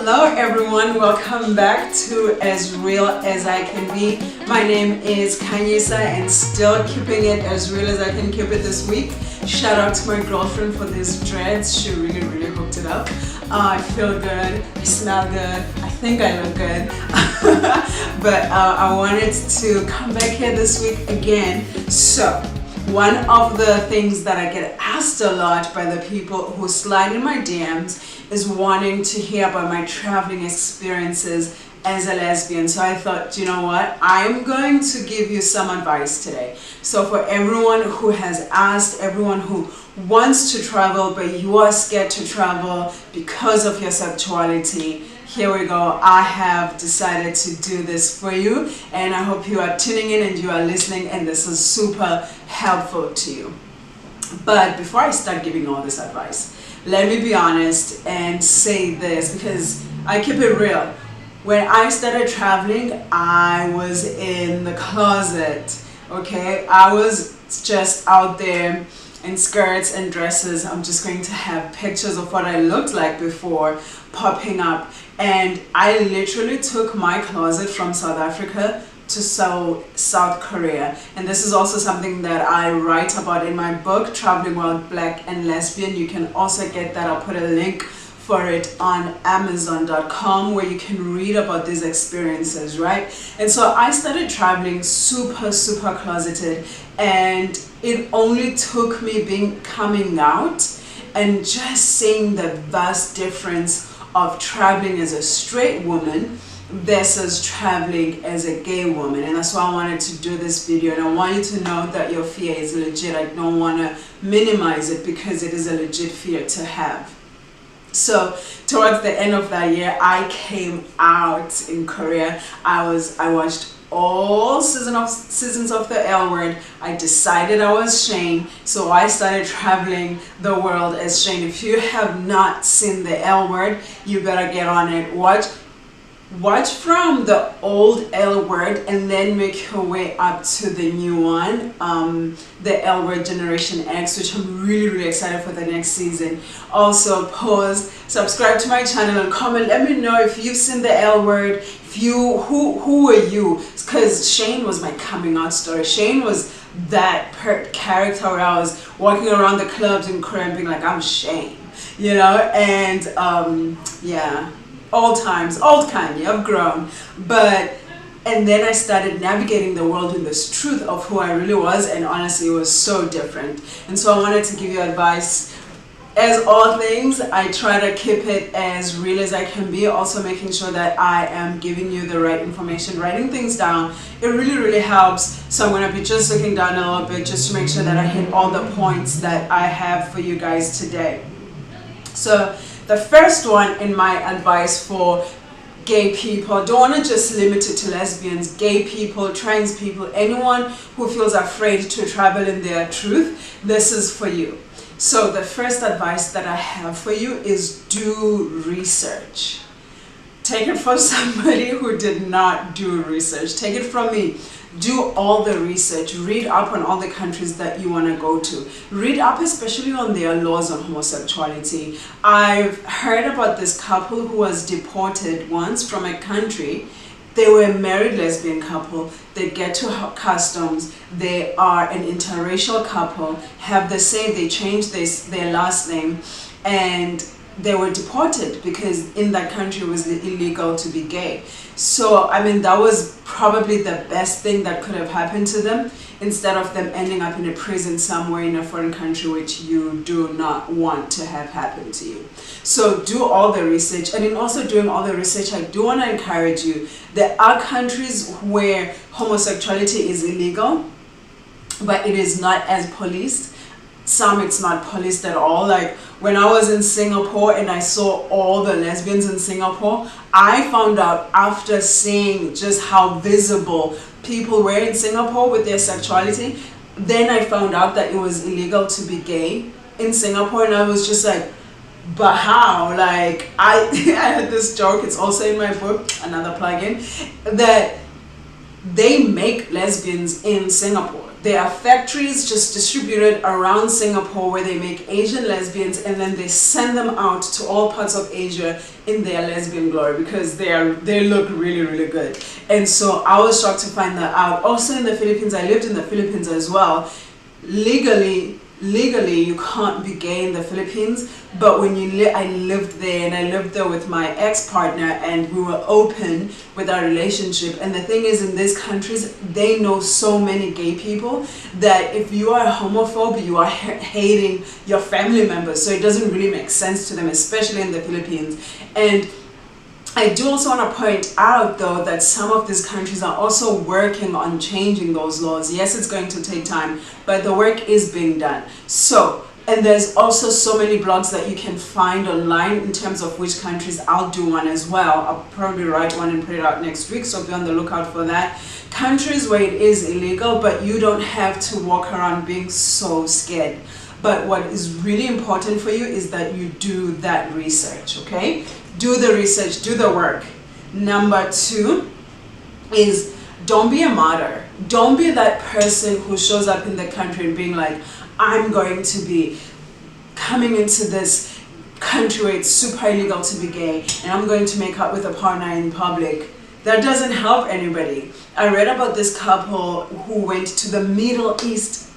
Hello everyone, welcome back to As Real As I Can Be. My name is Kanyisa and still keeping it as real as I can keep it this week. Shout out to my girlfriend for these dreads, she really hooked it up. I feel good, I smell good, I think I look good. But I wanted to come back here this week again. So one of the things that I get asked a lot by the people who slide in my DMs is wanting to hear about my traveling experiences as a lesbian. So I thought, you know what, I'm going to give you some advice today. So for everyone who has asked, everyone who wants to travel but you are scared to travel because of your sexuality, here we go. I have decided to do this for you, and I hope you are tuning in and you are listening and this is super helpful to you. But before I start giving all this advice, let me be honest and say this, because I keep it real. When I started traveling, I was in the closet, okay? I was just out there in skirts and dresses. I'm just going to have pictures of what I looked like before popping up. And I literally took my closet from South Africa to South Korea, and this is also something that I write about in my book, Traveling While Black and Lesbian. You can also get that. I'll put a link for it on Amazon.com where you can read about these experiences, right? And so I started traveling super closeted, and it only took me coming out and just seeing the vast difference of traveling as a straight woman versus traveling as a gay woman. And that's why I wanted to do this video, and I want you to know that your fear is legit. I don't want to minimize it because it is a legit fear to have. So towards the end of that year, I came out in Korea. I watched all seasons of the L Word. I decided I was Shane, so I started traveling the world as Shane. If you have not seen the L Word, you better get on it. Watch from the old L Word and then make your way up to the new one, the L Word Generation X, which I'm really excited for the next season. Also, pause, subscribe to my channel and comment. Let me know if you've seen the L Word. If you, who were you? Because Shane was my coming out story. Shane was that character where I was walking around the clubs in Korea and being like, I'm Shane, you know. And yeah. Old times, old Kanye, I've grown. And then I started navigating the world in this truth of who I really was, and honestly it was so different. And so I wanted to give you advice. As all things, I try to keep it as real as I can be, also making sure that I am giving you the right information, writing things down. It really helps. So I'm going to be just looking down a little bit just to make sure that I hit all the points that I have for you guys today. So the first one in my advice for gay people, don't want to just limit it to lesbians, gay people, trans people, anyone who feels afraid to travel in their truth, this is for you. So the first advice that I have for you is do research. Take it from somebody who did not do research. Take it from me. Do all the research. Read up on all the countries that you want to go to. Read up especially on their laws on homosexuality. I've heard about this couple who was deported once from a country. They were a married lesbian couple. They get to customs. They are an interracial couple. They changed their last name, and they were deported because in that country it was illegal to be gay. So I mean, that was probably the best thing that could have happened to them, instead of them ending up in a prison somewhere in a foreign country, which you do not want to have happen to you. So do all the research. And in also doing all the research, I do want to encourage you, there are countries where homosexuality is illegal, but it is not as policed. Some it's not policed at all. Like when I was in Singapore and I saw all the lesbians in Singapore, I found out after seeing just how visible people were in Singapore with their sexuality, then I found out that it was illegal to be gay in Singapore, and I was just like, but how? Like I had this joke, it's also in my book, another plugin, that they make lesbians in Singapore. There are factories just distributed around Singapore where they make Asian lesbians, and then they send them out to all parts of Asia in their lesbian glory because they look really, really good. And so I was shocked to find that out. Also in the Philippines, I lived in the Philippines as well. Legally you can't be gay in the Philippines, but when I lived there, and I lived there with my ex-partner, and we were open with our relationship. And the thing is, in these countries, they know so many gay people that if you are a homophobe, you are hating your family members, so it doesn't really make sense to them, especially in the Philippines. And I do also want to point out, though, that some of these countries are also working on changing those laws. Yes, it's going to take time, but the work is being done. So, and there's also so many blogs that you can find online in terms of which countries. I'll do one as well. I'll probably write one and put it out next week, so be on the lookout for that. Countries where it is illegal, but you don't have to walk around being so scared. But what is really important for you is that you do that research, okay? Do the research, do the work. Number 2 is don't be a martyr. Don't be that person who shows up in the country and being like, I'm going to be coming into this country where it's super illegal to be gay, and I'm going to make out with a partner in public. That doesn't help anybody. I read about this couple who went to the Middle East,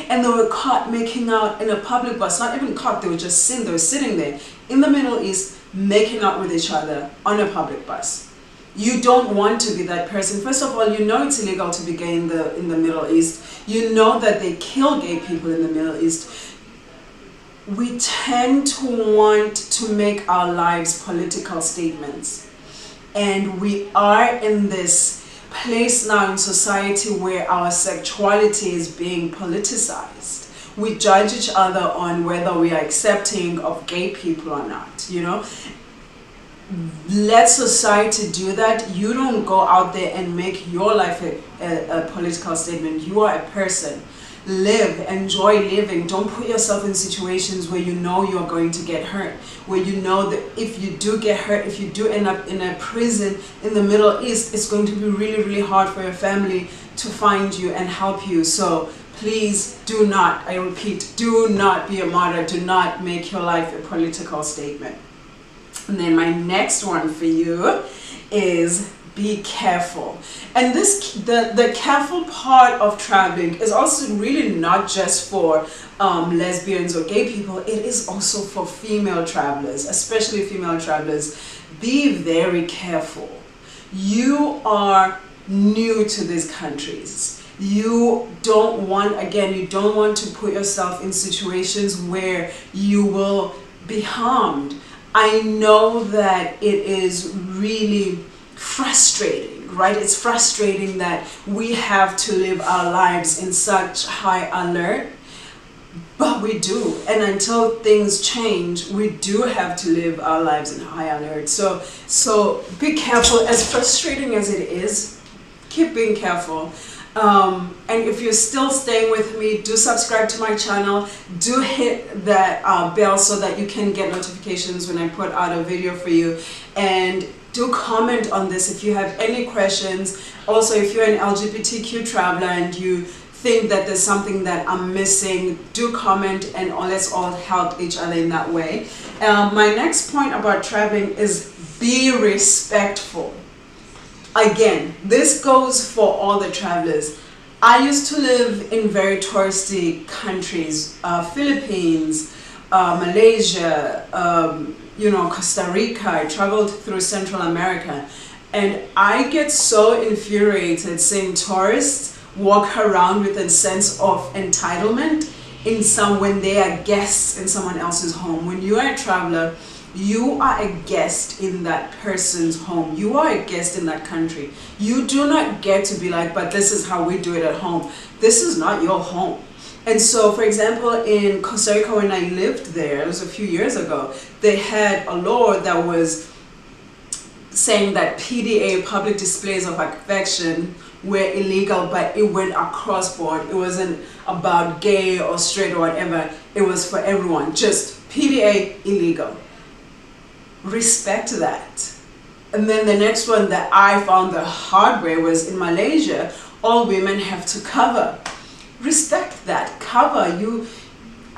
and they were caught making out in a public bus. Not even caught, they were just sitting there in the Middle East making out with each other on a public bus. You don't want to be that person. First of all, you know it's illegal to be gay in the Middle East. You know that they kill gay people in the Middle East. We tend to want to make our lives political statements. And we are in this place now in society where our sexuality is being politicized. We judge each other on whether we are accepting of gay people or not, you know. Let society do that. You don't go out there and make your life a political statement. You are a person. Live, enjoy living. Don't put yourself in situations where you know you're going to get hurt, where you know that if you do get hurt, if you do end up in a prison in the Middle East, it's going to be really, really hard for your family to find you and help you. So please do not, I repeat, do not be a martyr. Do not make your life a political statement. And then my next one for you is be careful. And this, the careful part of traveling is also really not just for lesbians or gay people. It is also for female travelers, especially female travelers. Be very careful. You are new to these countries. You don't want to put yourself in situations where you will be harmed. I know that it is really frustrating, right? It's frustrating that we have to live our lives in such high alert, but we do. And until things change, we do have to live our lives in high alert. So be careful. As frustrating as it is, keep being careful. And if you're still staying with me, do subscribe to my channel. Do hit that bell so that you can get notifications when I put out a video for you. And do comment on this if you have any questions. Also, if you're an LGBTQ traveler and you think that there's something that I'm missing, do comment, and let's all help each other in that way. My next point about traveling is be respectful. Again, this goes for all the travelers. I used to live in very touristy countries, Philippines, Malaysia, Costa Rica. I traveled through Central America, and I get so infuriated seeing tourists walk around with a sense of entitlement when they are guests in someone else's home. When you are a traveler, you are a guest in that person's home. You are a guest in that country. You do not get to be like, but this is how we do it at home. This is not your home. And so, for example, in Costa Rica, when I lived there, it was a few years ago, they had a law that was saying that PDA, public displays of affection, were illegal, but it went across board. It wasn't about gay or straight or whatever. It was for everyone. Just PDA, illegal. Respect that. And then the next one that I found the hard way was in Malaysia, all women have to cover. Respect that. Cover.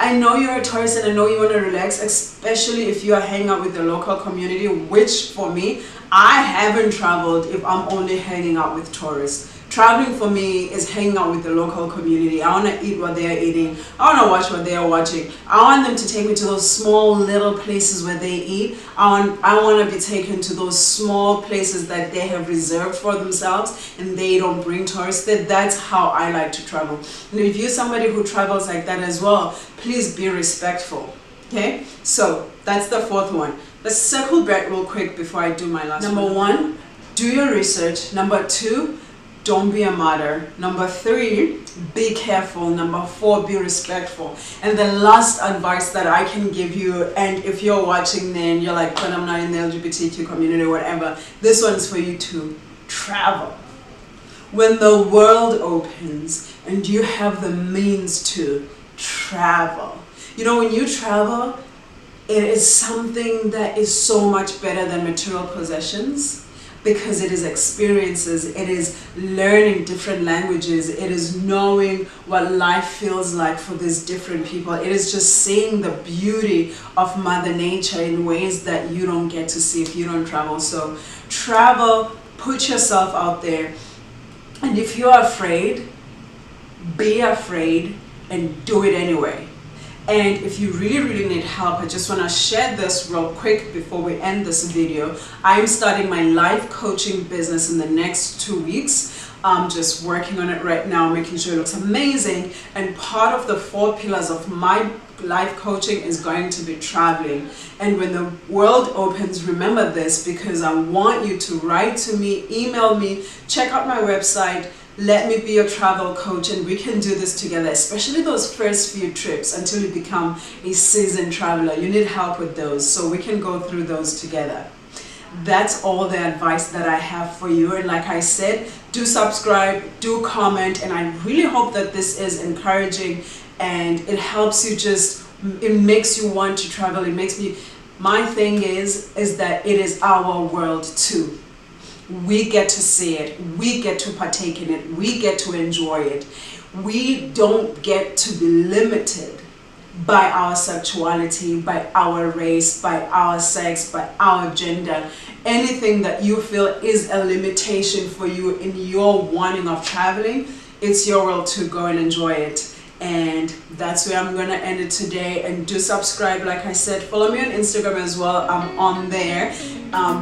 I know you're a Taurus and I know you want to relax, especially if you are hanging out with the local community, which for me, I haven't traveled if I'm only hanging out with Taurus. Traveling for me is hanging out with the local community. I want to eat what they are eating. I want to watch what they are watching. I want them to take me to those small little places where they eat. I want to be taken to those small places that they have reserved for themselves and they don't bring tourists there. That's how I like to travel. And if you're somebody who travels like that as well, please be respectful. Okay, so that's the fourth one. Let's circle back real quick before I do my last one. Number one, do your research. Number two, don't be a martyr. Number three, be careful. Number four, be respectful. And the last advice that I can give you, and if you're watching then you're like, but I'm not in the LGBTQ community or whatever, this one's for you to travel. When the world opens and you have the means to travel. You know, when you travel, it is something that is so much better than material possessions. Because it is experiences, it is learning different languages, it is knowing what life feels like for these different people. It is just seeing the beauty of Mother Nature in ways that you don't get to see if you don't travel. So travel, put yourself out there, and if you're afraid, be afraid and do it anyway. And if you really need help, I just want to share this real quick before we end this video. I'm starting my life coaching business in the next 2 weeks. I'm just working on it right now, making sure it looks amazing. And part of the 4 pillars of my life coaching is going to be traveling. And when the world opens, remember this, because I want you to write to me, email me, check out my website. Let me be your travel coach and we can do this together, especially those first few trips until you become a seasoned traveler. You need help with those, so we can go through those together. That's all the advice that I have for you. And like I said, do subscribe, do comment, and I really hope that this is encouraging and it helps you it makes you want to travel. It makes me, my thing is that it is our world too. We get to see it, we get to partake in it, we get to enjoy it. We don't get to be limited by our sexuality, by our race, by our sex, by our gender. Anything that you feel is a limitation for you in your wanting of traveling, it's your world to go and enjoy it. And that's where I'm gonna end it today. And do subscribe, like I said. Follow me on Instagram as well. I'm on there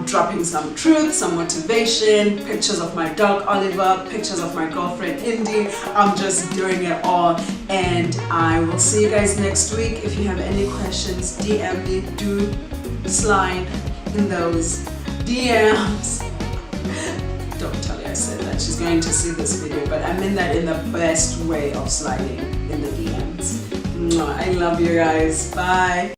dropping some truth, some motivation, pictures of my dog Oliver, pictures of my girlfriend Indy. I'm just doing it all. And I will see you guys next week. If you have any questions, DM me. Do slide in those DMs. Don't tell her I said that. She's going to see this video, but I mean that in the best way of sliding in the DMs. I love you guys. Bye.